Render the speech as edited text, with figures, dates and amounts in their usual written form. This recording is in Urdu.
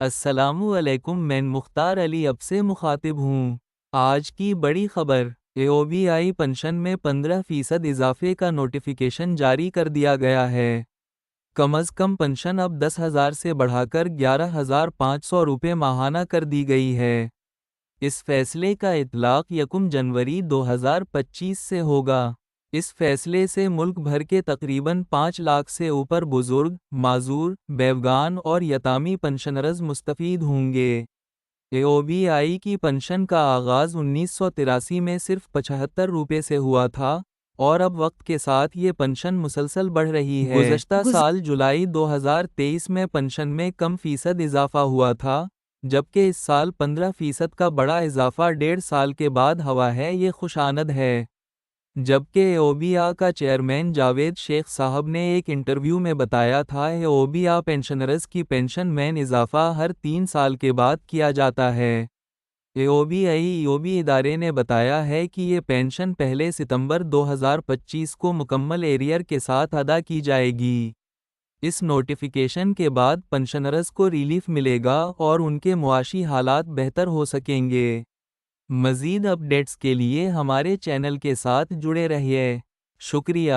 السلام علیکم، میں مختار علی اب سے مخاطب ہوں۔ آج کی بڑی خبر، AOBI پنشن میں 15% اضافے کا نوٹیفیکیشن جاری کر دیا گیا ہے۔ کم از کم پنشن اب 10,000 سے بڑھا کر 11,500 روپے ماہانہ کر دی گئی ہے۔ اس فیصلے کا اطلاق 1 جنوری 2025 سے ہوگا۔ اس فیصلے سے ملک بھر کے تقریباً 5 لاکھ سے اوپر بزرگ، معذور، بیوگان اور یتامی پنشنرز مستفید ہوں گے۔ AOBI کی پنشن کا آغاز 1983 میں صرف 75 روپے سے ہوا تھا، اور اب وقت کے ساتھ یہ پنشن مسلسل بڑھ رہی ہے۔ گزشتہ سال جولائی 2023 میں پنشن میں کم فیصد اضافہ ہوا تھا، جبکہ اس سال 15% کا بڑا اضافہ 1.5 سال کے بعد ہوا ہے۔ یہ خوش آمد ہے۔ جبکہ AOBI کا چیئرمین جاوید شیخ صاحب نے ایک انٹرویو میں بتایا تھا AOBI پینشنرز کی پنشن میں اضافہ ہر 3 سال کے بعد کیا جاتا ہے۔ AOBI ادارے نے بتایا ہے کہ یہ پینشن پہلے ستمبر 2025 کو مکمل ایریر کے ساتھ ادا کی جائے گی۔ اس نوٹیفیکیشن کے بعد پنشنرز کو ریلیف ملے گا اور ان کے معاشی حالات بہتر ہو سکیں گے۔ مزید اپ ڈیٹس کے لیے ہمارے چینل کے ساتھ جڑے رہیے۔ شکریہ۔